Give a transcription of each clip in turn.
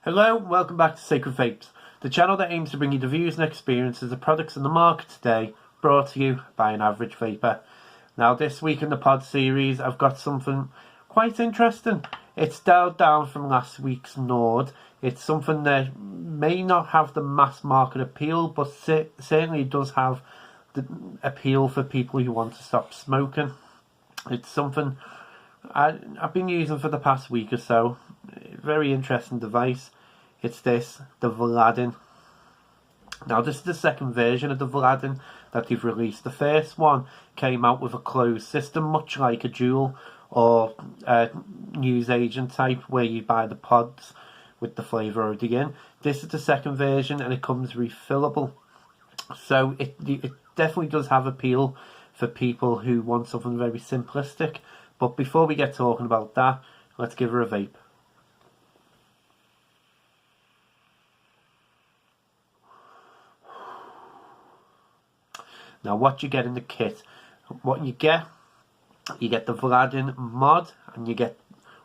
Hello, welcome back to Sacred Vapes, the channel that aims to bring you the views and experiences of products in the market today, brought to you by an average vapor. Now this week in the pod series I've got something quite interesting. It's dialed down from last week's Nord. It's something that may not have the mass market appeal, but certainly does have the appeal for people who want to stop smoking. It's something I've been using for the past week or so. Very interesting device. It's the Vladdin. Now this is the second version of the Vladdin that they've released. The first one came out with a closed system, much like a Juul or a newsagent type, where you buy the pods with the flavour already in. This is the second version and it comes refillable. So it definitely does have appeal for people who want something very simplistic. But before we get talking about that, let's give her a vape. Now what you get in the kit, you get the Vladdin mod, and you get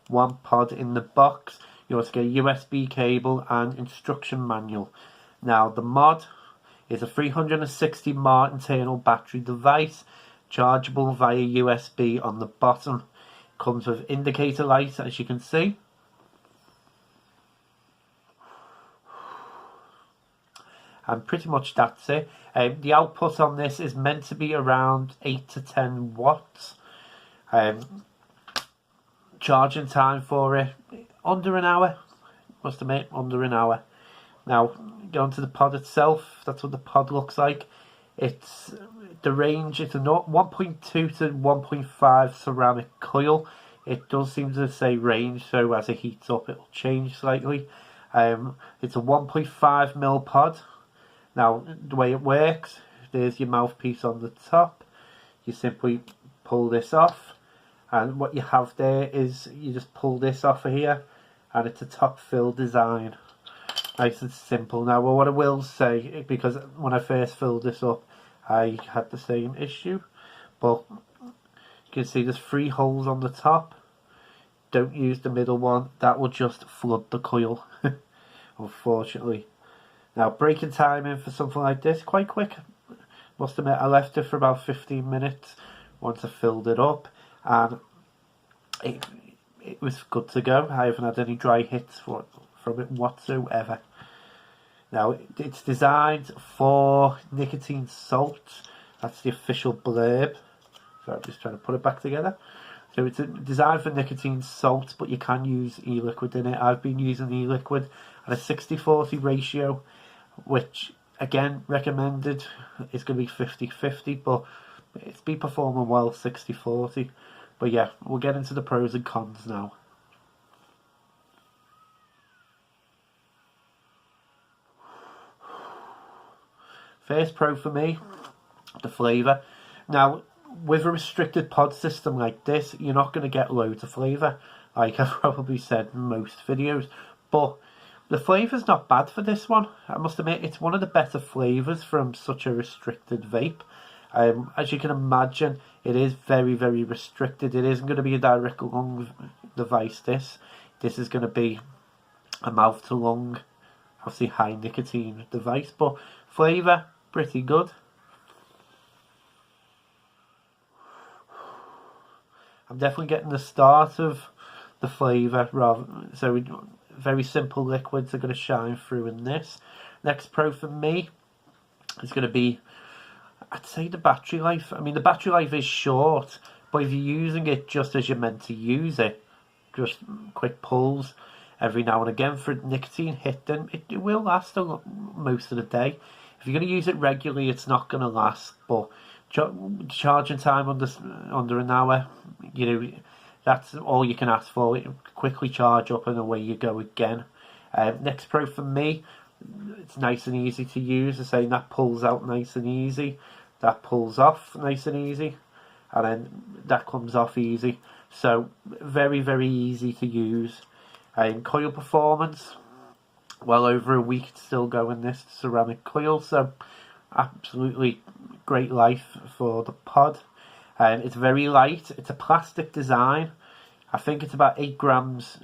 one pod in the box. You also get a USB cable and instruction manual. Now the mod is a 360 mAh internal battery device, chargeable via USB on the bottom. Comes with indicator lights, as you can see. And pretty much that's it. The output on this is meant to be around 8 to 10 watts. Charging time for it, under an hour. Must admit, under an hour. Now, going to the pod itself, that's what the pod looks like. It's the range, it's a 1.2 to 1.5 ceramic coil. It does seem to say range, so as it heats up it'll change slightly. It's a 1.5mm pod. Now the way it works, there's your mouthpiece on the top. You simply pull this off, and what you have there is you just pull this off of here, and it's a top fill design. Nice and simple. Now what I will say, because when I first filled this up I had the same issue, but you can see there's 3 holes on the top. Don't use the middle one, that will just flood the coil unfortunately. Now breaking time in for something like this, quite quick. Must admit I left it for about 15 minutes once I filled it up, and it was good to go. I haven't had any dry hits from it whatsoever. Now it's designed for nicotine salts. That's the official blurb. So I'm just trying to put it back together. So it's designed for nicotine salts, but you can use e-liquid in it. I've been using e-liquid at a 60-40 ratio, which again recommended is going to be 50-50, but it's been performing well 60-40. But yeah, we'll get into the pros and cons now. First pro for me, the flavour. Now, with a restricted pod system like this, you're not going to get loads of flavour, like I've probably said in most videos. But the flavour's not bad for this one. I must admit, it's one of the better flavours from such a restricted vape. As you can imagine, it is very, very restricted. It isn't going to be a direct lung device, this. This is going to be a mouth to lung, obviously high nicotine device, but flavour, pretty good. I'm definitely getting the start of the flavour, so very simple liquids are going to shine through in this. Next pro for me is going to be, I'd say, the battery life. I mean, the battery life is short, but if you're using it just as you're meant to use it, just quick pulls every now and again for nicotine hit, then it will last most of the day. If you're going to use it regularly, it's not going to last. But charging time under an hour, you know, that's all you can ask for. It quickly charge up and away you go again. Next pro for me, it's nice and easy to use. I say that pulls out nice and easy, that pulls off nice and easy, and then that comes off easy. So very, very easy to use. Coil performance, well over a week it's still going, this ceramic coil, so absolutely great life for the pod. It's very light, it's a plastic design. I think it's about 8 grams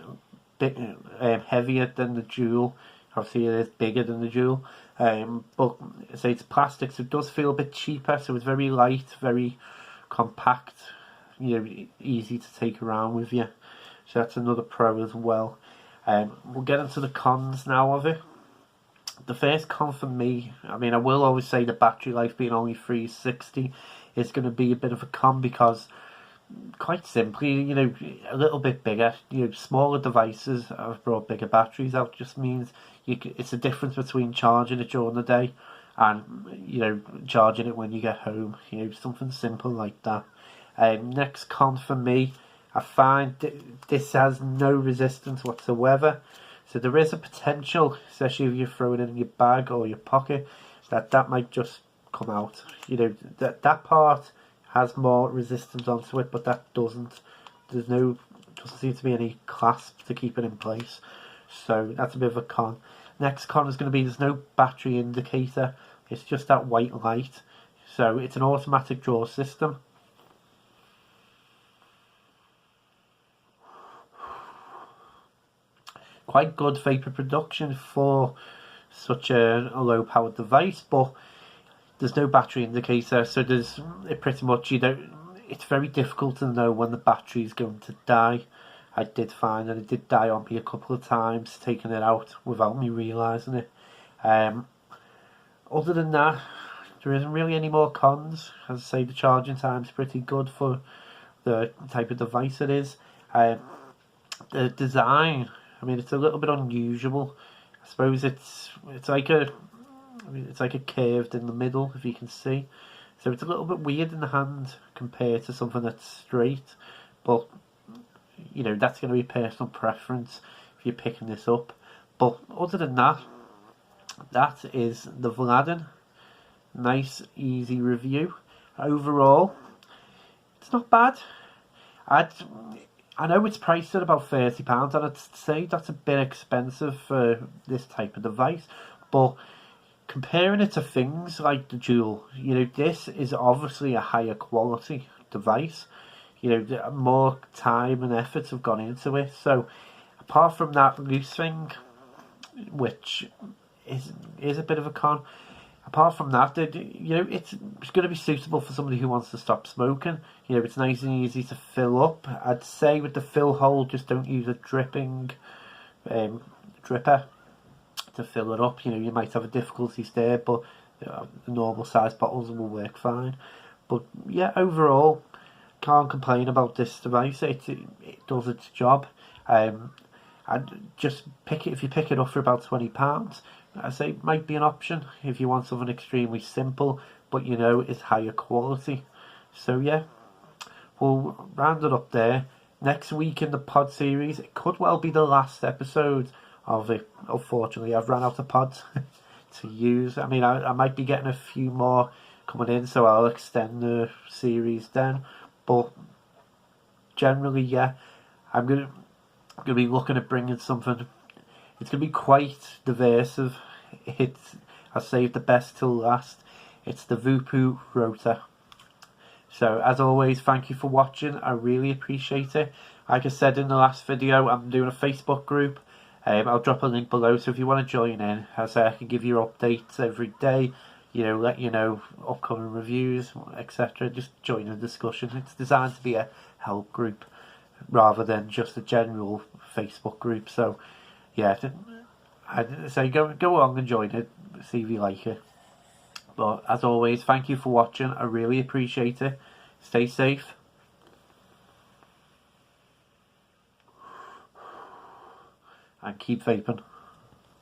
bit heavier than the Joule. Obviously it is bigger than the Joule, but say it's plastic, so it does feel a bit cheaper. So it's very light, very compact, you know, easy to take around with you. So that's another pro as well. We'll get into the cons now of it. The first con for me, I mean, I will always say the battery life being only 360 is going to be a bit of a con, because quite simply, you know, a little bit bigger, you know, smaller devices have brought bigger batteries out. Just means it's a difference between charging it during the day and, you know, charging it when you get home, you know, something simple like that. Next con for me, I find this has no resistance whatsoever. So there is a potential, especially if you throw it in your bag or your pocket, that might just come out. You know, that part has more resistance onto it, but that doesn't. Doesn't seem to be any clasp to keep it in place. So that's a bit of a con. Next con is going to be there's no battery indicator. It's just that white light. So it's an automatic draw system. Quite good vapor production for such a low powered device, but there's no battery indicator, so it pretty much, it's very difficult to know when the battery is going to die. I did find that it did die on me a couple of times, taking it out without me realising it. Other than that, there isn't really any more cons. As I say, the charging time's pretty good for the type of device it is. The design, I mean, it's a little bit unusual. I suppose it's like a curved in the middle, if you can see. So it's a little bit weird in the hand compared to something that's straight. But, you know, that's going to be personal preference if you're picking this up. But other than that, that is the Vladdin. Nice, easy review. Overall, it's not bad. I know it's priced at about £30, and I'd say that's a bit expensive for this type of device, but comparing it to things like the Joule, you know, this is obviously a higher quality device. You know, more time and effort have gone into it. So apart from that loose thing, which is a bit of a con, apart from that, you know, it's going to be suitable for somebody who wants to stop smoking. You know, it's nice and easy to fill up. I'd say with the fill hole, just don't use a dripping dripper to fill it up. You know, you might have a difficulties there, but the normal size bottles will work fine. But yeah, overall, can't complain about this device. It does its job. I'd just pick it, if you pick it up for about £20, I say it might be an option if you want something extremely simple, but you know it's higher quality. So yeah, we'll round it up there. Next week in the pod series, it could well be the last episode of it. Unfortunately, I've run out of pods to use. I mean, I might be getting a few more coming in, so I'll extend the series then. But generally, yeah, I'm gonna be looking at bringing something. It's going to be quite diversive. I saved the best till last. It's the Vupu Rotor. So as always, thank you for watching. I really appreciate it. Like I said in the last video, I'm doing a Facebook group. I'll drop a link below, so if you want to join in, as I can give you updates every day. You know, let you know upcoming reviews, etc. Just join the discussion. It's designed to be a help group rather than just a general Facebook group. So yeah, I'd say go along and join it, see if you like it. But as always, thank you for watching. I really appreciate it. Stay safe. And keep vaping.